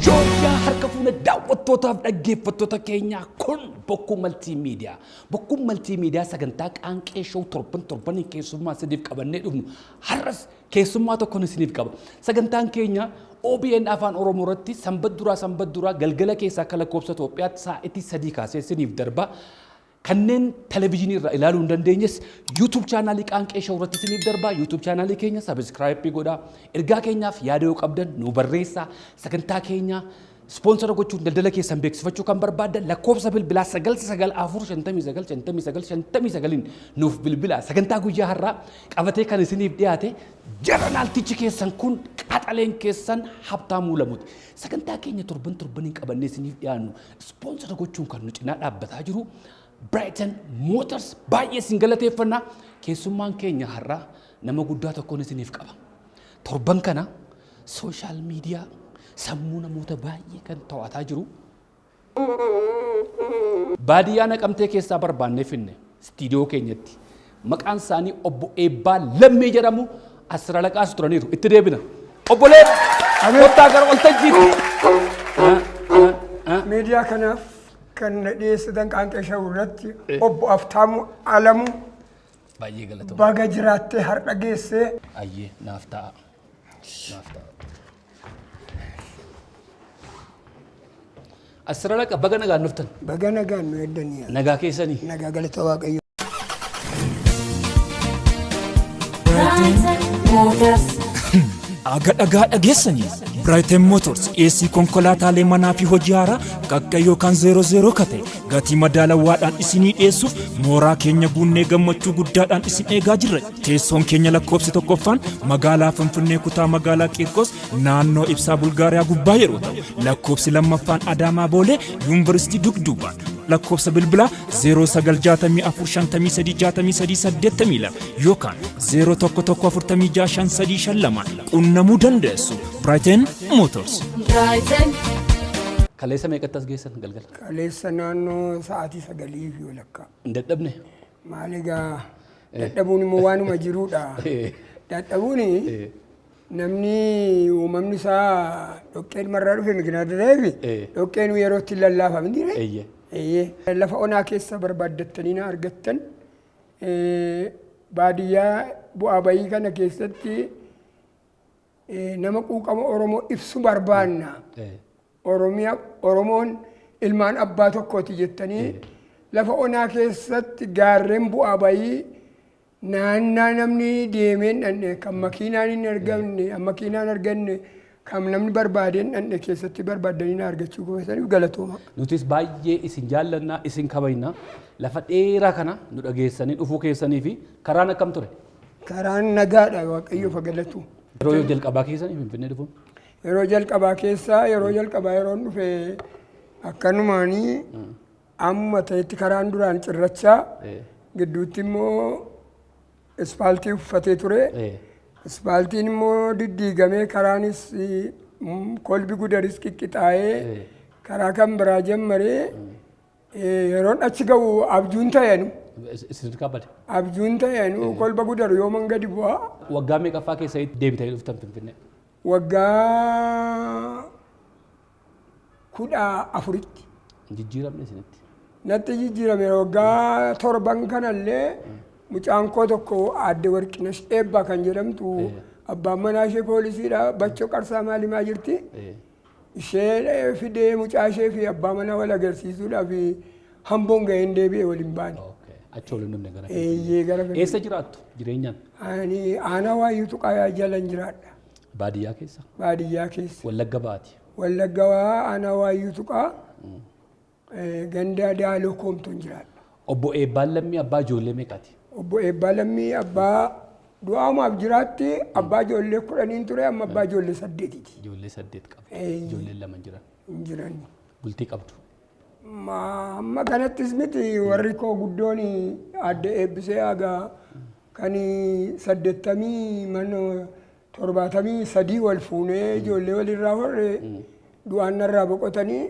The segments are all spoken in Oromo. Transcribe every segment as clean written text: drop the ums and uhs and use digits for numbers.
Jooryaa harka fuuna daawwattootaaf dhaggeeffattoota keenyaa kun bokkuu maltiimiidiyaa. Bokkuun maltiimiidiyaa sagantaa qaanqee shoo torban keessummaa isiniif qabannee dhufnu har'as keessummaa tokko isiniif qaba. Sagantaan keenya OBN afaan Oromoo irratti sanbat duraa galgala keessaa akka lakkoofsa Itoophiyaatti sa'aatii 3 kaasee isiniif darba. Kanneen televizyinii irraa ilaaluu hin dandeenyes YouTube chaanaalii qaanqee shoo irratti isiniif darba. YouTube chaanaalii keenya subscribe godhaa. Ergaa keenyaaf yaada yoo qabdan nu barreessaa. Sagantaa keenya sponsor gochuun daldala keessan beeksifachuu kan barbaaddan lakkoofsa bilbilaa 99 nuuf bilbilaa. Sagantaa guyyaa har'aa qabatee kan isiniif dhiyaate jarnaaltichi keessan kun qaxaleen keessan Habtaamuu Lamuuti. Sagantaa keenya torbaniin qabannee isiniif dhiyaannu sponsor gochuun kan nu cinaa dhaabbataa jiru Brighton Motors baay'ee isin galateeffannaa. Keessummaan keenya har'aa nama guddaa tokkoon isiniif qaba. Torban kana social media sammuu namoota baay'ee kan to'ataa jiru. Baadiyyaa Naqamtee keessaa barbaannee finne istiidiyoo keenyatti maqaan isaanii obbo Eebbaa Lammii jedhamu asirra laqaas turaniiru. Itti deebina. Obboleen kottaa gara waltajjiitti. Miidiyaa kanaaf kan dhiyeessitan qaanqee shoo irratti obbo Habtaamuu Alamuu baay'ee galatoomna. baga jiraattee har'a geessee. Ayyee naaf ta'a. Asirra laqa baga nagaan dhuftan. Baga nagaan nu eddanii. Nagaa keessanii. Nagaa galata Waaqayyo. Aga dhagaa dhageessanii Brighton Motors dhiyeessii konkolaataalee manaa fi hojii haaraa qaqqa yookaan 00 kate gatii madaalawaadhaan isinii dhiyeessuuf mooraa keenya guunnee gammachuu guddaadhaan isin eegaa jirra. Teessoon keenya lakkoofsi tokkoffaan magaalaa Finfinnee kutaa magaalaa Qiirqos naannoo ibsaa Bulgaariyaa gubbaa yeroo ta'u lakkoofsi lammaffaan Adaamaa Boolee Yuunivarsiitii Dugduubaan lakkoofsa bilbilaa 0995536382 yookaan 0114565352 qunnamuu dandeessu. Brighton Motors. Kaleessa meeqattas geessan galgala? Kaleessa naannoo sa'aatii 9 walakkaa. Hin dadhabne? Maali egaa dadhabuun immoo waanuma jiruudha. Dadhabuun namni uumamni isaa dhoqqeen marraa dhufe miginaa dareefi dhoqqeen yerootti lallaafame ni ree? Lafa onaa keessa barbaaddattanii na argattan baadiyyaa bu'aa bayii kana keessatti nama quuqama Oromoo ibsu barbaanna. Oromoon ilmaan abbaa tokkooti jettanii lafa onaa keessatti gaarreen bu'aa bayii naannaa namni deemeen dhanne kan makiinaan hin argamne makiinaan arganne kan namni barbaadeen dhanne keessatti barbaadanii na argachuu gootaniif galatooma. Nutis baay'ee isin jaallannaa isin kabajna. Lafa dheeraa kana nu dhageessanii dhufuu keessanii fi karaan akkam ture? Karaan nagaadha Waaqayyoof galatu. Yeroo jalqabaa keessanii Finfinnee dhufuun? Yeroo jalqabaa keessaa yeroo dhufe akkanumaanii amma ta'etti karaan duraan cirrachaa gidduutti immoo ispaaltii uffatee ture. Ispaaltiin immoo diddiigamee karaanis kolbi gudaris qiqqixaa'ee karaa kan biraa jammaree yeroon achi ga'u abjuun ta'enu. Isin qabate? Abjuun ta'enu kolba gudaru yooman gadi bu'aa. Waggaa meeqaffaa keessatti deebitanii dhuftan Finfinnee? Waggaa 14tti. Jijjiiramne isinitti? Natti jijjiirame waggaa 7 kanallee mucaan koo tokko aadde Warqinash Eebbaa kan jedhamtu abbaan manaa ishee poolisiidha. Bachoo Qarsaa Maalimaa jirti. Ishee fidee mucaa ishee fi abbaa manaa wal agarsiisuudhaaf hamboon ga'een deebi'ee waliin baane. Achi waliin dhufne gara Finfinnee. Eessa jiraattu jireenyaan? Ani aanaa Waayyuu Tuqaayaa jalan jiraadha. Baadiyyaa keessa? Baadiyyaa keessa. Wallagga baati? Wallagga aanaa Waayyuu Tuqaa gandaa Daaloo Koomtoon jiraadha. Obbo Eebbaa Lammii abbaa ijoollee meeqaati? Obbo Eebbaa Lammii abbaa du'aamaaf jiraatti abbaa ijoollee 10 ture amma abbaa ijoollee 8ti. Ijoollee 8 qabu. Ijoolleen 2 jiran. Jiran. Bultii qabdu. Amma kanattis miti warri koo guddoon adda eebbisee hagaa kan 73 wal fuunee ijoollee walirraa horre du'aan narraa boqotanii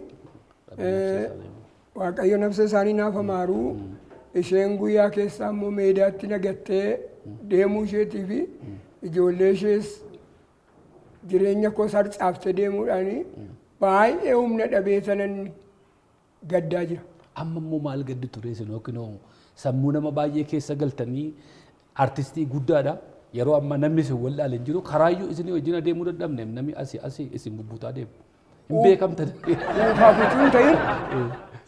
Waaqayyo nafsa isaanii naaf amaaru. Isheen guyyaa keessaa immoo meedaatti nagattee deemuu isheetii fi ijoollee ishees jireenya koo sarcaaftee deemuudhaan baay'ee humna dhabee sanan gaddaa jira. Amma immoo maal gaddi ture isin yookiin sammuu nama baay'ee keessa galtanii artistii guddaadha. Yeroo amma namni isin wallaalee jiru karaayyuu isin wajjin adeemuu dadhabne namni asii isin bubbutaa deemu. Hin beekamtan. Faafutuun ta'in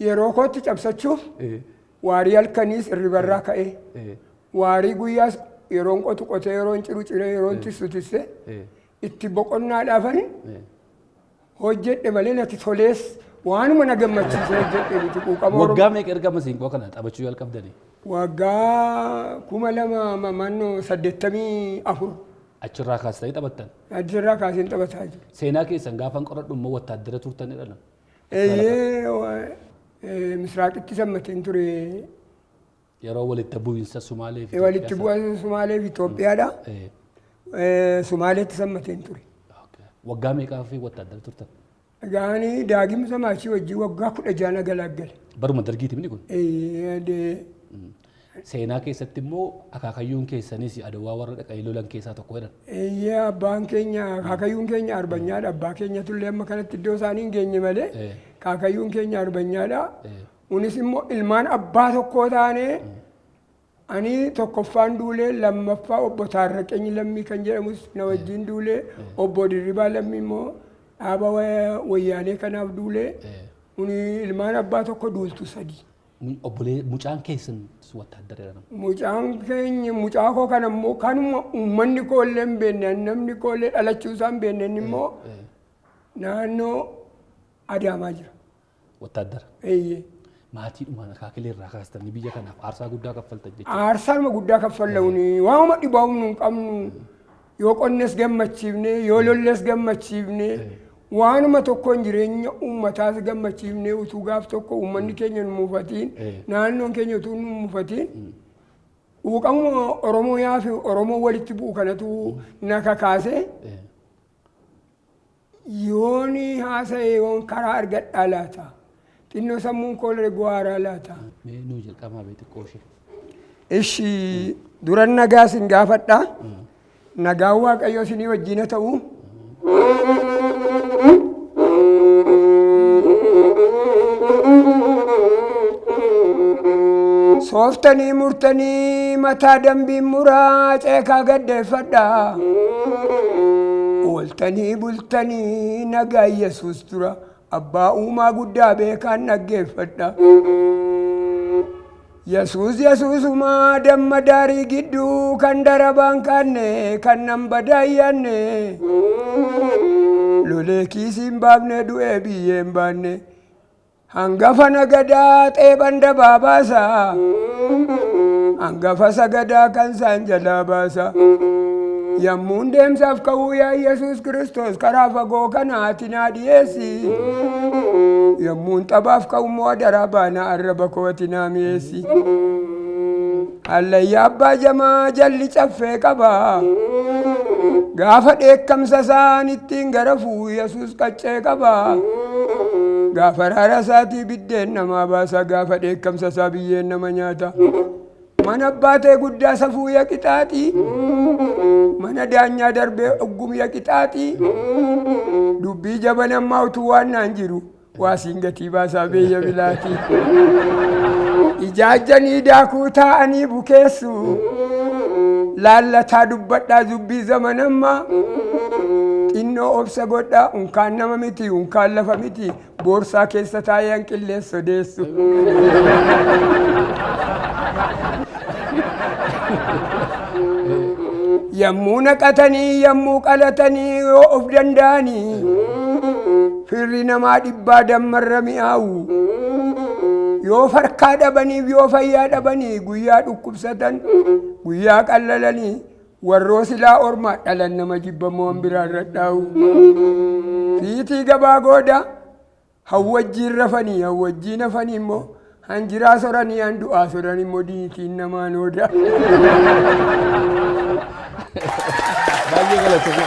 yeroo kootti cabsachuuf waarii halkaniis irribarraa ka'ee waarii guyyaas yeroon qotu qotee yeroon ciru ciree yeroon tissu tisse itti boqonnaadhaafani hojjedhe malee natti tolees waanuma na gammachiise hojjedhe miti quuqama Oromoo. Waggaa meeqa erga masiinqoo kana taphachuu jalqabdanii? Waggaa 2084. Achirraa kaastanii taphattan? Achirraa kaaseen taphataa jiru. Seenaa keessan gaafa qoradhu immoo wattaaddara turtanidha lan? Misraaqitti sammateen ture. Yeroo walitti bu'iinsa Sumaalee fi walitti bu'iinsa Sumaalee fi Itoophiyaadha. Sumaaleetti sammateen ture. Waggaa meeqaa fi wattaaddara turtan? Gaani daagimsa maachii wajjin waggaa 16 galaggale. Baruma dargiiti mini kun? Seenaa keessatti immoo akaakayyuun keessanis adawaa warra dhaqanii lolan keessaa tokko jedhan. Abbaan keenya akaakayyuun keenya arbanyaadha. Abbaa keenya tullee amma kanatti iddoo isaanii hin geenye malee akaakayyuun keenya arbanyaadha. Unis immoo ilmaan abbaa tokkoo taane ani tokkoffaan duulee lammaffaa obbo Taarraqeenyi Lammii kan jedhamus na wajjin duulee obbo Dirribaa Lammii immoo dhaaba wayyaanee kanaaf duulee uni ilmaan abbaa tokko duultu sadii. Obbolee mucaan keessan wattaaddara jedhama. Mucaan keenya mucaa koo kana immoo kanuma uummanni koollee hin beekne namni koollee dhalachuu isaa hin beekne immoo naannoo Adaamaa jira. Wattaaddara. Maatiidhumaan akaakilee irraa kaastanii biyya kanaaf aarsaa guddaa kaffaltan jechuudha. Aarsaa guddaa kaffalluuni waanuma dhibaa'uun hin qabnu yoo qonnes gammachiifne yoo lolles gammachiifne waanuma tokkoon jireenya uummataas gammachiifne utuu gaaf tokko uummanni keenya nu muufatiin naannoon keenya utuu nu muufatiin uuqamuma Oromoo yaafi Oromoo walitti bu'u kanatu na kakaase yooni haasa'e yoon karaa argadhaa laata. Xinnoo sammuun koolee gwaaraa laata. Nuu jalqabaa beekti qooshee. Ishi duran nagaa sin gaafadha. Nagaan Waaqayyoo isinii wajjin haa ta'u. Sooftanii murtanii mataa dambiin muraa ceekaa gaddeeffadha. Ooltanii bultanii nagaa Yesuus dura. Abbaa uumaa guddaa beekaan dhaggeeffadha. Yesuusuma damma daarii gidduu kan darabaan kaanne kan nan badaayyanne lolee kiisiin baafne du'ee biyyeen baanne hangafa nagadaa xeeban dabaa baasa hangafa sagadaa kan saan jalaa baasa. Yammuun deemsaaf ka'uu yaa Yesuus Kiristoos karaa fagoo kanaatiin haa dhiyeessi. Yammuun taphaaf ka'u immoo daraa baanaa arraba kootiin haa mi'eessi. Hallayyaa abbaa jamaa jalli caffee qaba. Gaafa dheekkamsa isaan ittiin garafuu Yesuus qaccee qaba. Gaafa raara isaatii biddeen namaa baasa gaafa dheekkamsa isaa biyyeen nama nyaata. Mana baatee guddaa safuu yaa qixaaxii. Mana daanyaa darbee oggum yaa qixaaxii. Dubbii jabanammaa utuu waan naan jiru waasiin gatii baasaa beeyya bilaatii. Ijaajjanii daakuu taa'anii bukeessu. Laallataa dubbadhaa dubbii zamanammaa. Xinnoo obsa godhaa unkaan nama miti unkaan lafa miti boorsaa keessa taa'ee qilleessa odeessu. Yammuu naqatanii yammuu qalatanii yoo of danda'anii firri namaa dhibbaa dammarra mi'aawu yoo farkaa dhabaniif yoo fayyaa dhabanii guyyaa dhukkubsatan guyyaa qallalanii warroo silaa ormaa dhalan nama jibbamoo biraarra dhaa'u. Fiitii gabaa gooda hawwajjiin rafanii hawwajjiin hafanii immoo hanjiraa soranii han du'aa soran immoo diitiin namaan ooda. Baay'ee galatoomna.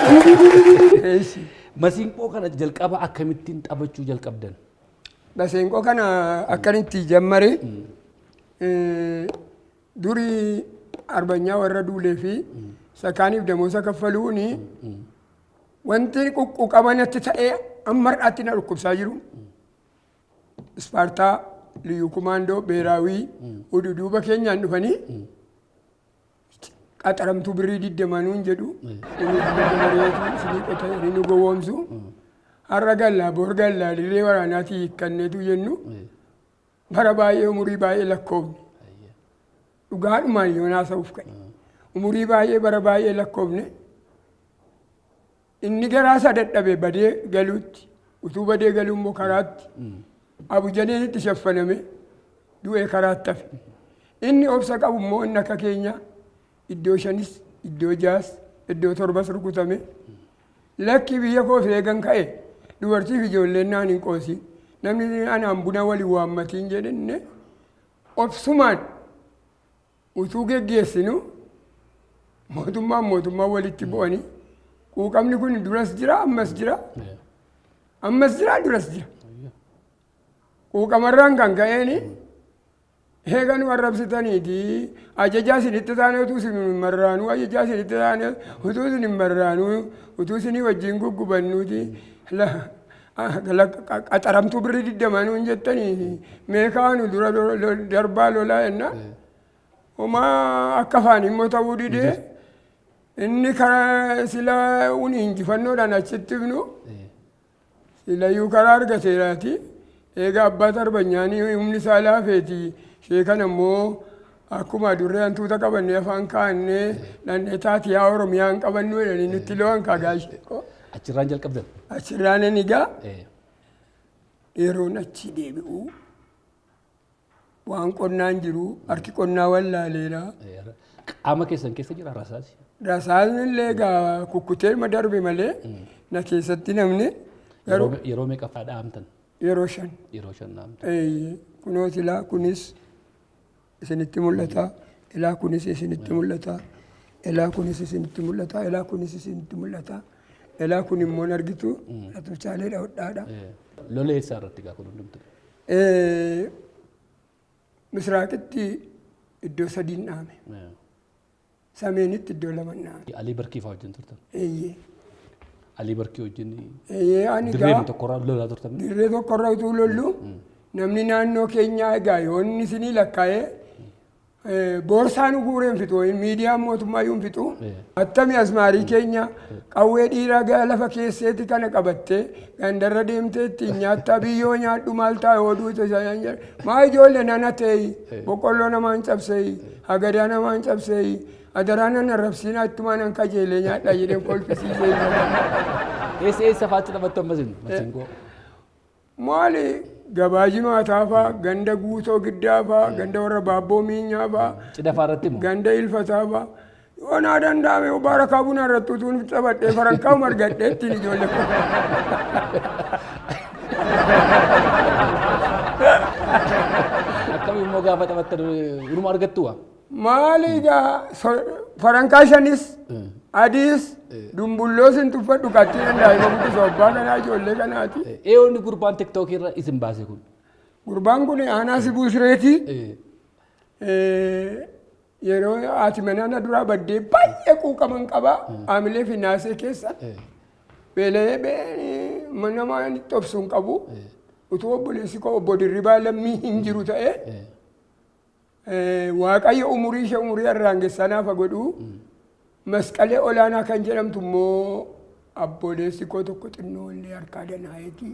Masiinqoo kana jalqaba akkamittiin taphachuu jalqabdan? Masiinqoo kana akkanitti jammare durii arbanyaa warra duulee fi sakaaniif damoosa kaffaluuni wanti quqqabanatti ta'ee أمر أتنا ركوب ساجرو سبارتا ليو كوماندو بيراوي ودودوبا كينيا نفني قطرم تبريد الدمانون جدو سني قوامسو الرجال بورجال اللي وراناتي كنتو ينو برباي أموري باي لكوب وقال ما يونا سوف كني أموري باي برباي لكوبني إني جراسة دتبه بدي قالوت وتو بدي قالوا مكرات أبو جنين تشفنا مي دو كرات تف إني أبصق أبو مو إنك كينيا إدو شنيس إدو جاس إدو تربص ركوتامي لكن بيجو في عن كأي دوارتي في جولنا نيكوسي نمني أنا أمبنا ولي وامتين جدني أبصمان وتوجه جيسينو موتوما ولي تبوني وكم نكون درس جرا أمس جرا درس جرا وكمران كان كأني هيغان ورب ستاني دي أججاسي نتتاني وتوسني مرانو أججاسي نتتاني وتوسني مرانو وتوسني وجينكو كبانو دي لا أترمتو بريد الدمانو انجتاني ميكانو دربالو لا إنا وما أكفاني متودي دي إني كرا سلا ونينجي فنو دانا تشتبنو سلا يوكرار كسيراتي إيجا أباتر بنياني يومني سالا فيتي شيكنا مو أكما دوريان توتا كبني أفان كاني لأن إتاتي أورو ميان كبنو لأن نتلوان كاقاش أشران جل كبدن أشران نيجا إيرون أشيدي بيو وان كنا نجرو أركي كنا ولا ليلا أما كيسن جرا راساسي راسال نلقى كوكوتير مدربي ملي نكيستي نمني يرومي كفادا أمتن يروشن نامتن أي كنوس لا كنيس سنتمولتا إلى كنيس سنتمولتا إلى كنيس سنتمولتا إلى كنيس سنتمولتا إلى كنيس مونرجتو لا تشالي لا ودا لولي سارتيكا كنون دمت مسراكتي الدو سدين نامي سامينت الدو لمن نامي علي بركي فاوجن ترتم أي علي بركي وجني أنا دريم تقرأ لولا ترتم دريم تقرأ تقولوا namni naannoo keenyaa egaa yoonni isinii lakkaa'ee boorsaan guureen fitu miidiyaan mootummaa yuun fitu attami asmaarii keenya qawwee dhiiraa lafa keesseetti kana qabattee gandarra deemtee ittiin nyaattaa biyyoo nyaadhu maal taa'e oduu maa ijoollee nana ta'e boqqolloo namaan cabsee hagadaa namaan cabsee adaraa nan arrabsiinaa ittumaa nan kajeelee nyaadhaa jedheen kolfisiisee eessa faatti taphattu ammasin masinkoo maali gabaajii maataafaa ganda guutoo giddaafaa ganda warra baabboo miinyaafaa cidha faarratti moo ganda ilfataafaa yoonaa danda'ame baarakaa buna irratti utuun taphadhee farankaa margadhee ittiin ijoollee akkamiin immoo gaafa taphattan uruma argattuwa maali egaa farankaa shanis adiis dumbulloo sin tuffadhu kattii dandaa'ima guddisa abbaa kanaa ijoollee kanaati. Eewonni gurbaan tiktookii irra isin baase kun? Gurbaan kun aanaa Sibuusreeti. Yeroo ati manana duraa baddee baay'ee quuqaman qaba aamilee fi naasee keessa. Beelee nama xobsuun qabu. Utuu obboleessi koo obbo Dirribaa lammii hin jiru ta'e. Waaqayyo umurii ishee umurii arraangessanaa fagodhu. Masqalee olaanaa kan jedhamtu immoo abboleessi koo tokko xinnoo illee harkaa danaayeeti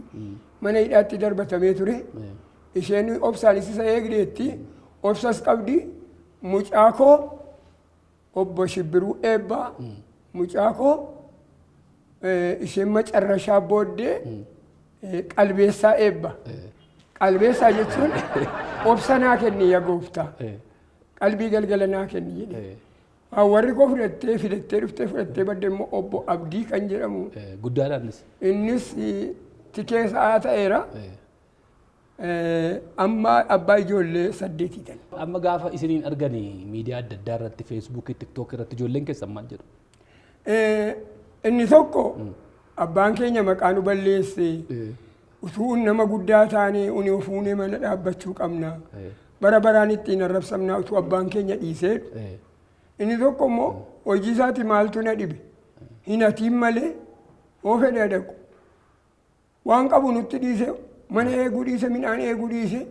mana hidhaatti darbatamee ture isheen obsaan isa eegdeetti obsas qabdi mucaa koo obbo Shibbiruu Eebbaa mucaa koo isheen macarrashaa booddee qalbeessaa Eebba qalbeessaa jechuun obsa naa kenni yaa gooftaa qalbii galgala naa kenni jedhe. warri koo fidattee dhuftee badde immoo obbo Abdii kan jedhamu. Guddaadhaanis. Innis tikee sa'aa ta'eera. Amma abbaa ijoollee 8 tan. Amma gaafa isiniin arganii miidiyaa adda addaa irratti feesbuukii tiktook irratti ijoolleen keessan maal jedhu? Inni tokko abbaan keenya maqaa nu balleesse utuu nama guddaa taanee uni ofuunee mana dhaabbachuu qabna. Bara baraan ittiin arrabsamnaa utuu abbaan keenya dhiisee. Inni tokko immoo hojii isaati maaltu na dhibe hin hatiin malee oo fedhe dhaqu waan qabu nutti dhiise mana eeguu dhiise midhaan eeguu dhiise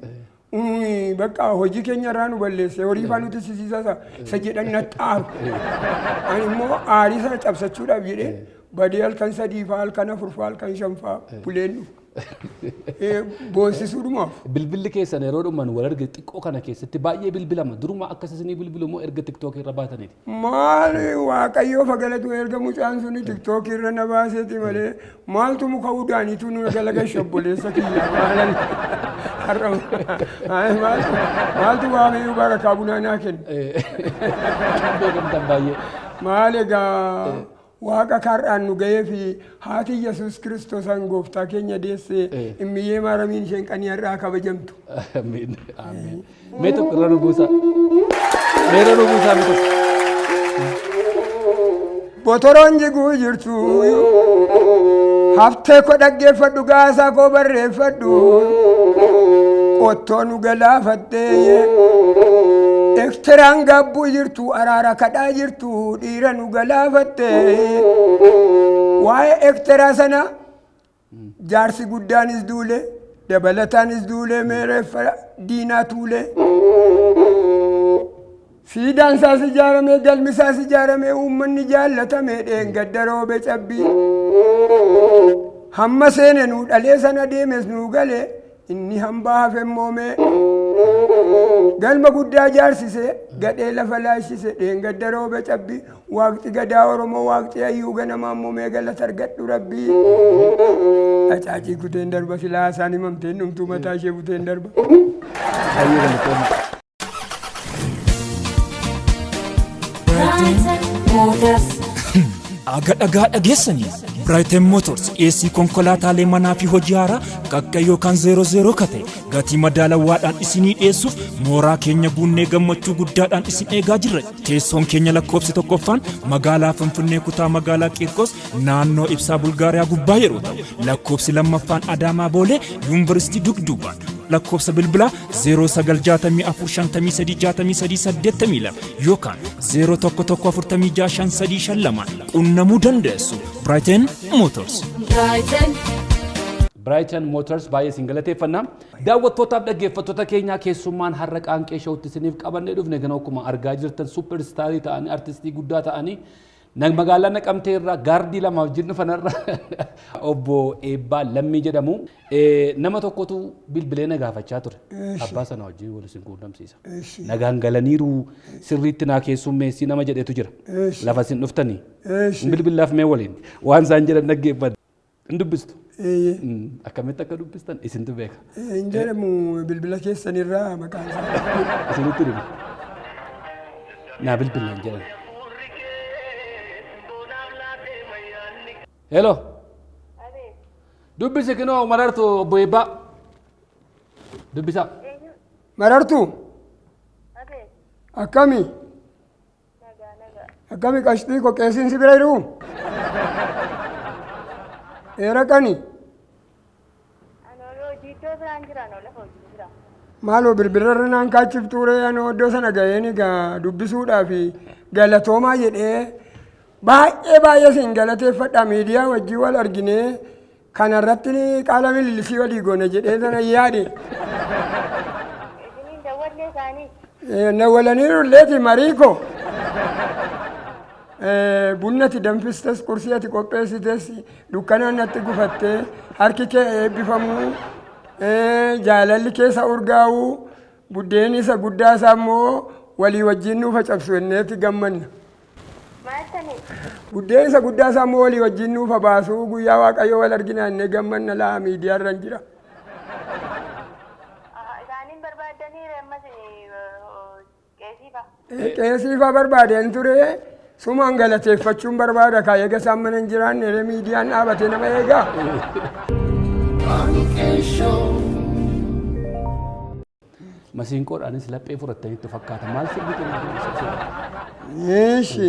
bakka hojii keenya irraa nu balleesse horii faa nuti sisiisa isa jedhan naxxaaru ani immoo aarii sana cabsachuudhaaf jedhee badee halkan sadii faa halkan afur faa halkan shan faa buleen dhufu. Boonsisuudhumaaf. Bilbilli keessan yeroo dhuman wal arge xiqqoo kana keessatti baay'ee bilbilama. Duruma akkasii bilbilu moo erga tiktookii irra baataniiti? Maal waaqayyoo fagalatu erga mucaan suni tiktookii irra na baaseeti malee maaltu muka udaaniitu nu galaga shabboleessa kiyya maalan har'a maaltu waamee barakaa bunaa naa kenna. Beekamtan baay'ee. Maal egaa waaqa kar'aan nu ga'ee fi haati Yesuus Kiristoos gooftaa keenya deessee immiyyee maaramiin isheen qanii irraa kabajamtu. Amiin. Amiin. Mee tokko irra nu buusaa. Mee irra nu buusaa mee tokko. Botoroon jiguu jirtu haftee ko dhaggeeffadhu gaasaa koo barreeffadhu qottoo nu galaafattee eksteraan gaabbuu jirtu araara kadhaa jirtu dhiira nu galaafattee waa'ee eksteraa sana jaarsi guddaanis duule dabalataanis duule meereeffa diinaa tuule siidaan isaas ijaaramee galmi isaas ijaaramee uummanni jaallatame dheengadda roobe cabbii hamma seene nu dhalee sana deemes nu gale inni hambaa hafe moomee galma guddaa jaarsise gadhee lafa laashise dheengadda roobe cabbii waaqti gadaa oromoo waaqti ayyuu ganamaa moomee galata argadhu rabbii acaacii kuteen darba silaa isaan himamteen dhumtuu mataa ishee buteen darba. Aga dhagaa dhageessanii Brighton Motors dhiyeessii konkolaataalee manaa fi hojii haaraa qaqqa yookaan 00 kate gatii madaalawaadhaan isinii dhiyeessuuf mooraa keenya buunnee gammachuu guddaadhaan isin eegaa jirra. Teessoon keenya lakkoofsi tokkoffaan magaalaa Finfinnee kutaa magaalaa Qiirqos naannoo ibsaa Bulgaariyaa gubbaa yeroo ta'u lakkoofsi lammaffaan Adaamaa Boolee Yuunivarsiitii Dugduubaan lakkoofsa bilbilaa 0994536382 yookaan 0114565352 qunnamuu dandeessu. Brighton Motors. Brighton Motors baay'ee isin galateeffannaa. Daawwattootaaf dhaggeeffattoota keenyaa keessummaan har'a qaanqee showutti isiniif qabannee dhufne kan akkuma argaa jirtan superstaarii ta'anii artistii guddaa ta'anii magaalaa Naqamtee irraa gaardii lamaaf jirnu fanarra obbo Eebbaa Lammii jedhamu nama tokkotu bilbilee na gaafachaa ture. Abbaa sana wajjin wal isin quunnamsiisa. Nagaan galaniiru sirriitti naa keessummeessii nama jedhetu jira. Lafa isin dhuftanii. Bilbilaaf mee waliin waan isaan jedhan dhaggeeffadha. Hin dubbistu. Akkamitti akka dubbistan isintu beeka. Hin jedhamu bilbila keessanirraa maqaan isaa. Isinitti dhibu. Naa bilbilaan jedhan. Hello. Dubbisi kinoo marartu obbo Eebbaa. Dubbisa. Marartu. Akkami. Akkami qashtii qoqqeessiin si bira jiru. Eeraqani. Maaloo bilbilarra naan kaachiftuure anoo iddoo sana ga'een egaa dubbisuudhaaf galatoomaa jedhee baay'ee sin galateeffadha miidiyaa wajjin wal arginee kanarratti qaala mililisii walii goone jedhee sana yaade. Nawwalaniiru illeeti mariiko. Bunnati danfistes qursii ati qopheessites dukkanaan natti gufattee harki kee eebbifamuu jaalalli keessa urgaa'uu buddeeni isa guddaa isaa immoo walii wajjin nuuf cabsu jenneeti gammanna. Buddeen isa guddaa isaa immoo walii wajjin nuuf baasuu guyyaa waaqayyoo wal arginaa inni gammanna laa miidiyaa irra jira. Isaaniin barbaadanii ammas qeesiifaa barbaadeen ture. Sumaan galateeffachuun barbaada kaayega isaan mana hin jiraanne miidiyaan dhaabatee nama eegaa. Masiinqoodhaanis laphee fudhattanitti fakkaata. Maal sirriitti Yeeshi.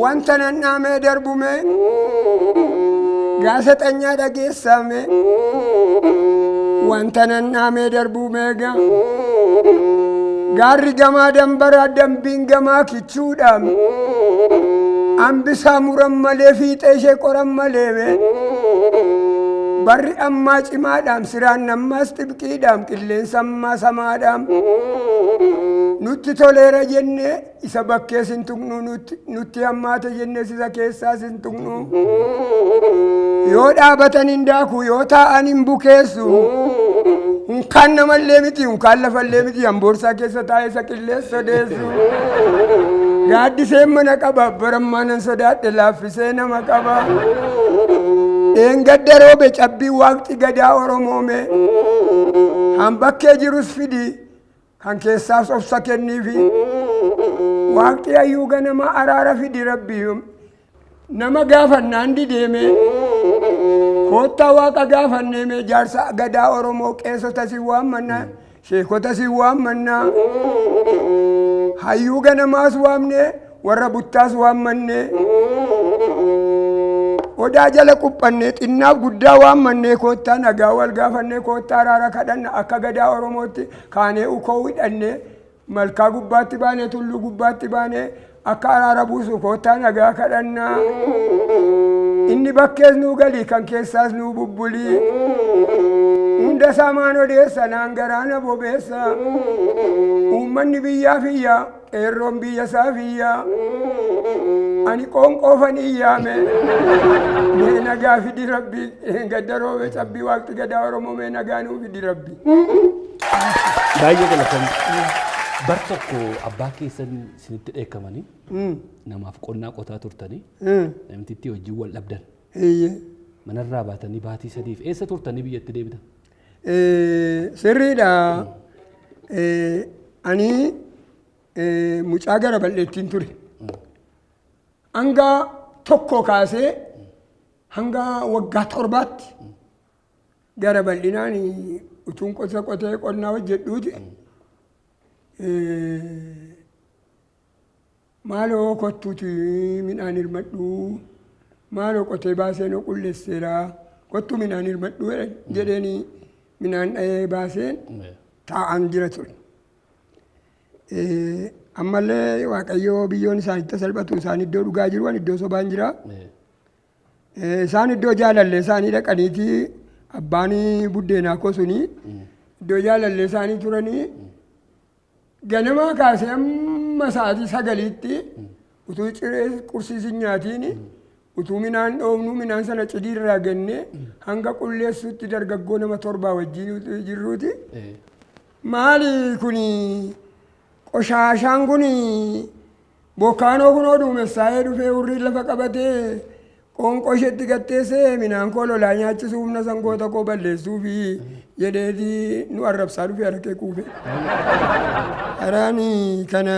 Wanta nannaamee darbume gaazexanyaa dhageessame wanta nannaamee darbume gaarri gamaa dambara dambiin gamaa kichuudhaan Ambisaa muran malee fiixee ishee qoran malee barri ammaa cimaadhaam siraan nammas xibqiidhaam qilleensa ammaa samaadhaam nutti toleera jenne isa bakkee sin tuqnu nutti hammaate jenne isa keessaa sin tuqnu yoo dhaabatan hin daaku yoo taa'an hin bukeessu unkaan namallee miti unkaan lafallee miti hamboorsaa keessa taa'ee isa qilleessa sodeessu gaaddiseen mana qaba barammaanan sodaadhe laaffisee nama qaba Engadda roobe cabbii waqti gadaa Oromoome hambakkee jirus fidi kan keessaas obsa kenniifi waqti ayyuu ganama araara fidi rabbii nama gaafannaan dideeme koottaa waaqa gaafanneeme jaarsa gadaa Oromoo qeessota si waammanna sheekota si waammanna hayyuu ganamaas waamne warra buttaas waammanne odaa jala quphanne xinnaaf guddaa waammanne koottaa nagaa wal gaafanne koottaa araara kadhanna akka gadaa Oromootti kaanee ukoo hidhanne malkaa gubbaatti baane tulluu gubbaatti baane akka araara buusu koottaa nagaa kadhanna inni bakkees nuu galii kan keessaas nuu bubbulii hunda saamaan odeessa naan garaana bobeessa uummanni biyyaa fiyya qeerroon biyya isaa fiyya ani qoonqoofan iyyaame mee nagaa fidi rabbi gadda roobe cabbii waqti gadaa Oromoo mee nagaa nuu fidi rabbi baay'ee galatan bar tokko abbaa keessan isinitti dheekkamanii namaaf qonnaa qotaa turtanii namtitti hojii wal dhabdan manarraa baatanii baatii sadiif eessa turtanii biyyatti deebitan sirriidha ani mucaa gara bal'eettiin ture hanga tokko kaasee hanga waggaa torbaatti gara bal'inaan utuun qosa qotee qonnaa hojjedhuuti maaloo kottuuti midhaan hirmadhu maaloo qotee baaseen qulleesseera kottu midhaan hirmadhu jedheeni midhaan dha'ee baaseen taa'an jira ture ammallee waaqayyoo biyyoon isaanitti salphatu isaan iddoo dhugaa jiru iddoo sobaan jira isaan iddoo jaalallee isaanii dhaqaniiti abbaanii buddeenaa kosuni iddoo jaalallee isaanii turanii ganamaa kaasee amma sa'aatii sagaliitti utuu ciree qursiisin nyaatiin utuu midhaan dhoofnu midhaan sana cidiirraa genne hanga qulleessuutti dargaggoo nama torbaa wajjin jirruuti maali kuni qoshaashaan kun bokkaanoo kunoo duumessaa'ee dhufee urrii lafa qabatee qoonqoo isheetti gatteessee midhaan koo lolaa nyaachisuu humna sangoota koo balleessuufi jedheeti nu arrabsaa dhufee harkee kuufe haraani kana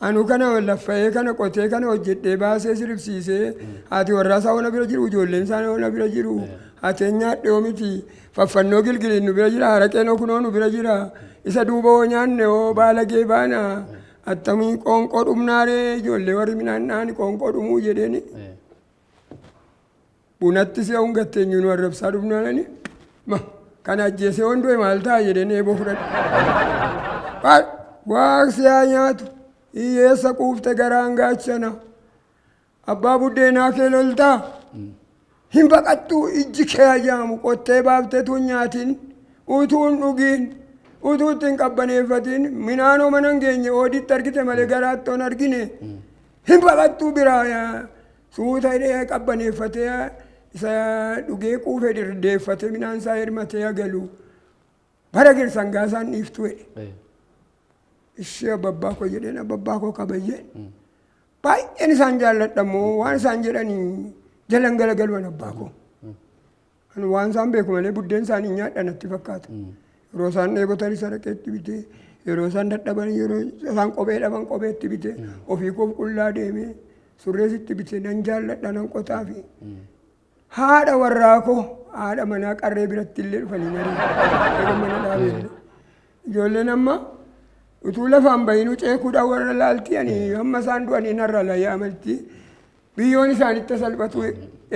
anu kana laffa'ee kana qotee kana hojjedhee baasee siribsiisee haati warraasaa ona bira jiru ijoolleen isaanii ona bira jiru hateen nyaadhee miti faffannoo gilgiliin nu bira jira haraqeen kunoo nu bira jira isa duuba hoo nyaanne hoo baalagee baana attamii qoonqoo dhumnaaree ijoollee warri midhaan dhaani qoonqoo dhumuu jedheeni bunatti si'a hungatteenyu nu arrabsaa dhumnaanani kana ajjeesee hondoo maal ta'a jedheen eeboo fudhadhe waaqsiyaa nyaatu hiyyeessa quufte garaan gaachana abbaa buddeenaa kee loltaa hin baqattuu ijji kee ajaamu qottee baaftetu nyaatiin utuun dhugiin utuu ittiin qabbaneeffatiin minaanoo manan geenye ooditti argite malee garaattoon argine hin baqattuu biraa suuta hidhee qabbaneeffatee isa dhugee quufee dirdeeffatee minaan isaa hirmatee agalu bara girsangaasaan dhiiftu jedhe ishee ababbaa koo jedheen ababbaa koo kabayyeen baay'een isaan jaalladhamoo waan isaan jedhanii jalan galagaluun abbaa koo waan isaan beeku malee buddeen isaanii nyaadhanatti fakkaata yeroo isaan dheebotan isa dhaqeetti bitee yeroo isaan dadhaban yeroo isaan kophee dhaban kopheetti bitee ofii koof qullaa deemee surreesitti bitee nan jaalladha nan qotaafi haadha warraa koo haadha manaa qarree biratti illee dhufanii narii mana dhaabee ijoolleen amma utuu lafaan bahinu ceekuudhaan warra laaltii ani amma isaan du'anii narra layyaamatti biyyoon isaanitti salphatu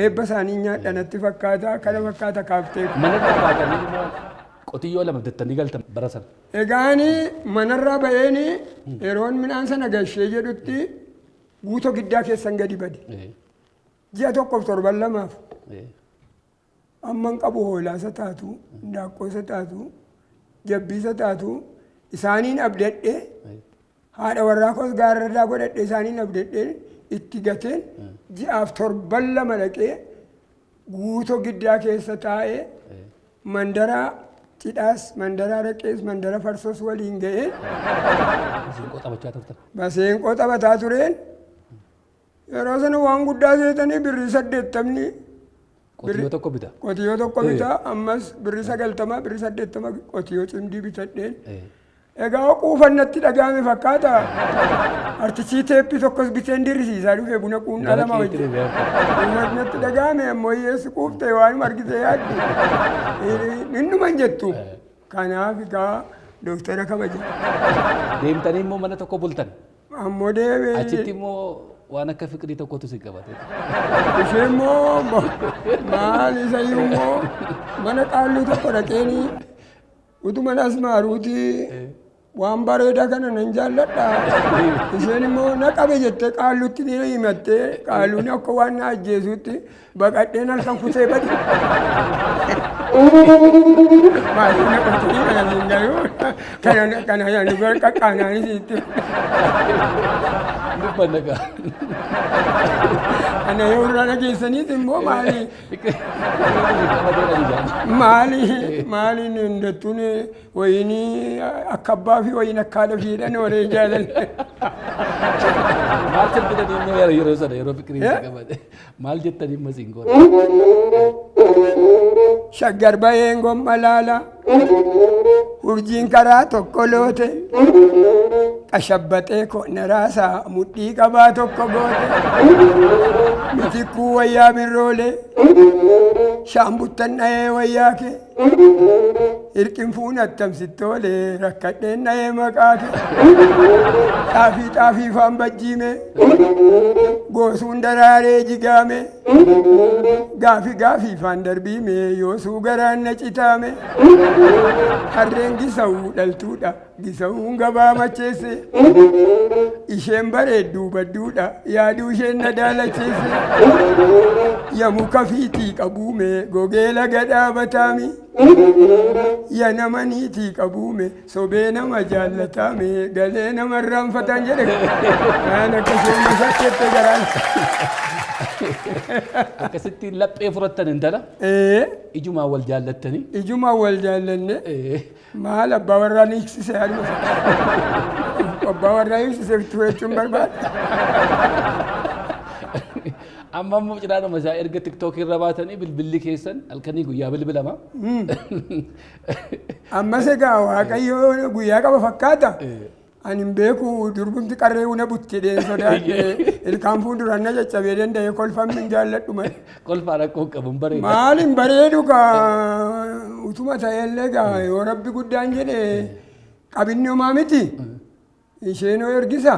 eebba isaanii nyaadhanatti fakkaata kana fakkaata kaaftee mana barbaadanii qotiyyoo lama bittattanii galtan bara sana egaani manarraa ba'eeni yeroon midhaan sana gashee jedhutti guutoo giddaa keessan gadi bade. Ji'a tokkoof torban lamaaf. Amman qabu hoolaasa taatu, ndaaqqoosa taatu, jabbiisa taatu isaaniin abdadhee haadha warraa koos gaararraa godhadhee isaaniin abdadhee itti gateen ji'aaf torban lama dhaqee guutoo giddaa keessa taa'ee mandara cidhaas mandara dhaqees mandara farsoos waliin ga'ee maseenqoo taphataa tureen yeroo sana waan guddaa seetanii birrii 80 qotiyyoo tokko bita ammas birrii 90 birrii 80 qotiyyoo cimdii bitadheen egaa quufannatti dhagaame fakkaata artistii teeppii tokkos biteen dirrisiisaa dhufe buna quunnaa lama wajjin quufannatti dhagaame ammoo hiyyeessi quuftee waan argite yaaddu ninnuman jettu kanaaf egaa dooktara kabaja. Deemtanii immoo mana tokko bultan. Ammoo deemee. Achitti immoo waan akka fiqirii tokkotu si qabate. Ishee immoo maal isayyuu immoo mana qaalluu tokko dhaqeenii utuma nas maaruuti waan bareedaa kana nan jaalladha. Isheen immoo na qabe jettee qaalluutti ni himattee qaalluun akka waan na ajjeesuutti baqadheen halkan kutee bade. Maaliif na qotii kana hin galu kana yaani qaqqaanaanis itti. Dubbannaga. Ana yoo irraa dhageessaniis immoo maali hindattuun wayinii akka abbaa fi wayin akka haadha fiidhan waree jaalan. Maal jettanii immoo yeroo sana yeroo fikirii qabate maal jettanii immoo siin goone. Shaggar baheen gomma laala urjiin karaa tokko loote qashabbaxee ko'na raasaa mudhii qabaa tokko goote mitikkuu wayyaa birroole shaambuttan dhahee wayyaa kee hirqin fuunattamsittoole rakkadheen dhahee maqaa kee xaafii faan bajjiime goosuun daraaree jigaame gaafii faan darbiime yoosuu garaan na citaame harreen gisa'uu dhaltuudha gisa'uun gabaa macheesse isheen bareedduu badduudha yaaduu isheen na daalacheesse yamu kafiitii qabuume gogee laga dhaabataami ya nama niitii qabuume sobee nama jaallataame galee nama irraanfatan jedhe waan akkasiin masakkeette garaan. Akkasittiin laphee furattan intala. Ijumaa wal jaallattanii. Ijumaa wal jaallanne. Maal abbaa warraa ni hiiksise yaaduma. Abbaa warraa hiiksise jechuun barbaada. Amma immoo cidhaadhuma isaa erga tiktookii irra baatanii bilbilli keessan halkanii guyyaa bilbilama. Ammas egaa waaqayyo guyyaa qaba fakkaata. Ani beeku durbumti qarree una buttidee sodaadhee ilkaan fuulduraan na caccabee danda'ee kolfamni hin jaalladhu malee. Kolfaa rakkoo qabuun bareeda. Maaliin bareedu kaa utuma ta'ellee gaa yoo rabbi guddaan jedhe qabinni homaa miti isheenoo ergisa.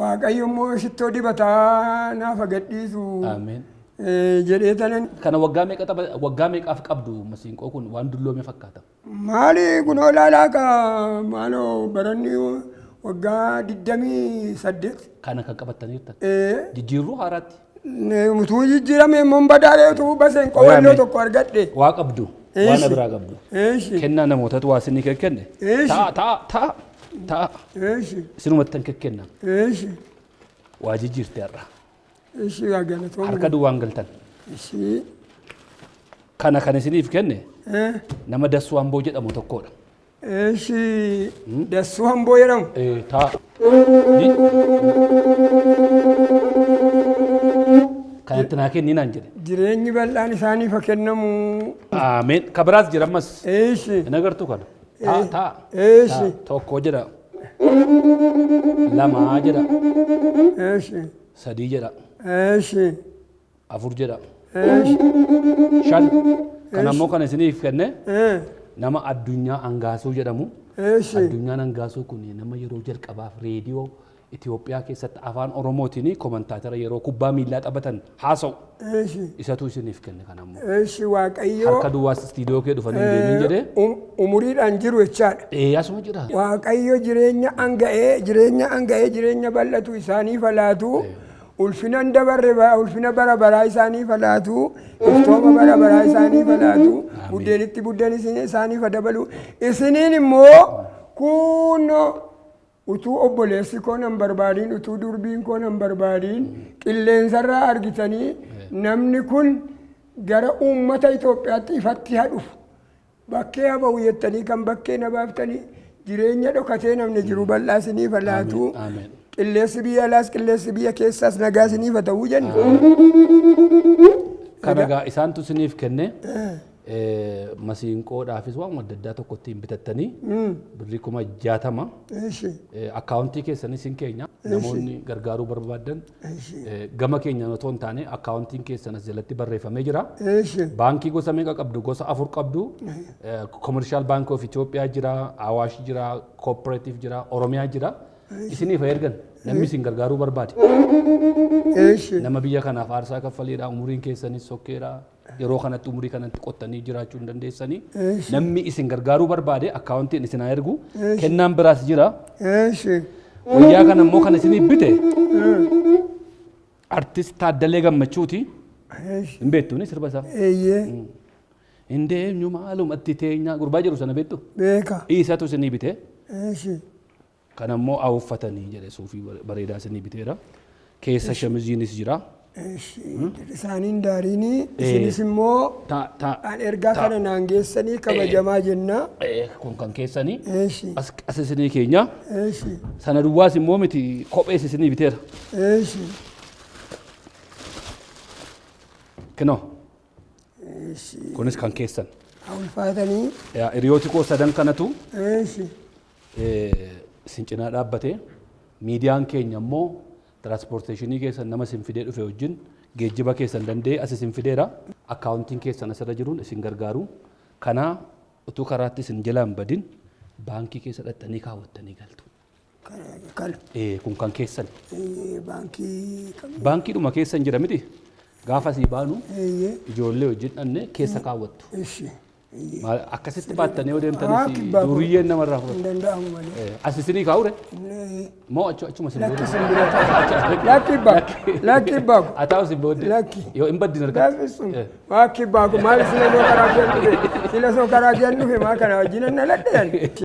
Waaqayyo immoo shittoo dibataa naaf agadhiisu. Ameen. Jedhee tanan. Kana waggaa meeqaaf qabdu masiinqoo kun waan dulloome fakkaata. Maali kunoo laalaa ka maaloo baranni waggaa 28. Kana kan qabattaniirtan. Jijjiirruu haaraatti. Mutuu jijjiirame immoo badaareetu baseen qowwalloo tokko argadhe. Waa qabdu. Waan biraa qabdu. Kennaa namootatu waa isinii kenne. Ta'a. Isinumattan kenna. Waa jijjiirte har'a. Harka duwwaan galtan. Kana kan isiniif kenne nama Dassuu Hamboo jedhamu tokkodha. Dassuu Hamboo jedhamu? Ta'a. Kanatti naa kenni naan jedhe. Jireenyi bal'aan isaaniif haa kennamu. Ameen. Kabiraas jira ammas. Hin agartuu kana. Ta'a. Tokko jedha. Lamaa jedha. Sadii jedha. Afur jedha. Shan. Kan ammoo kan isiniif kenne nama Addunyaa Angaasuu jedhamu. Addunyaan Angaasuu kun nama yeroo jalqabaaf reediyoo Itoophiyaa keessatti afaan Oromootiin kommentaatara yeroo kubbaa miillaa taphatan haasa'u. Isatu isiniif kenne kanammoo. Waaqayyo. Harka duwwaas istiidiyoo kee dhufanii deemin jedhee. Umuriidhaan jiru jechaadha. Asuma jira. Waaqayyo jireenya bal'atu isaanii falaatu. Ulfina ulfina bara baraa isaanii falaatu. Iftooma bara baraa isaanii falaatu. Buddeenitti buddeen isaanii fadabalu. Isiniin immoo kunoo. Utuu obboleessi koo nan barbaadiin utuu durbiin koo nan barbaadiin qilleensarraa argitanii namni kun gara uummata Itoophiyaatti ifatti hadhuuf bakkee habawu jettanii kan bakkee na baaftanii jireenya dhokatee namni jiru bal'aa isiniif laatu qilleessi biyya alaas qilleessi biyya keessaas nagaa isiniif ta'uu jenna. Kanagaa isaantu isiniif kenne. Masiinqoodhaafis waan adda addaa tokko ittiin bitattanii birrii 60,000 akkaawuntii keessanis hin keenya namoonni gargaaruu barbaadan gama keenya otoo hin taane akkaawuntiin keessanas jalatti barreeffamee jira. Baankii gosa meeqa qabdu? Gosa 4 qabdu. Commercial Bank of Ethiopia jira, Awaash jira, Cooperative jira, Oromiyaa jira. Isiniif ergan namni isin gargaaruu barbaade. Nama biyya kanaaf aarsaa kaffaleedha, umuriin keessanis sokkeedha. Yeroo kanatti umurii kanatti qottanii jiraachuu hin dandeessanii. Namni isin gargaaruu barbaade akkaawuntiin isin haa ergu. Kennaan biraas jira. Wayyaa kana immoo kan isinii bite artist Taaddalee Gammachuuti. Hin beektuuni sirba isaa? Hin deemnu maalumatti teenyaa gurbaa jedhu sana beektu? Beeka. Isatu isinii bite. Kan ammoo awuffatanii jedhe suufii bareedaa isinii biteera. Keessa shamiziinis jira. Isaaniin daariini isinis immoo an ergaa kana naan geessanii kabajamaa jenna. Kun kan keessanii as isinii keenya. Sana duwwaas immoo miti kophees isinii biteera. Kinoo. Kunis kan keessan. Ulfaatanii. Hiriyooti koo sadan kanatu isin cinaa dhaabbatee miidiyaan keenya immoo transporteeshinii keessan nama isin fidee dhufe wajjin geejjiba keessan danda'e as isin fideera. Akkaawuntiin keessan asirra jiruun isin gargaaru. Kanaa utuu karaatti isin jalaan badin baankii keessa dhattanii kaawwattanii galtu. Kun kan keessan. Baankiidhuma keessan jira miti. Gaafa asii baanu ijoollee wajjin dhanne keessa kaawwattu. Akkasitti baattanii yoo deemtanis duriyyeen namarraa fudhatu. As isinii kaa'ure? Moo achuma isin booda? Lakki baaku. Ataa isin booda? Yoo hin baddin argatu. Lakki baaku maal sila soo karaa keen dhufe maa kana wajjin na ladheen.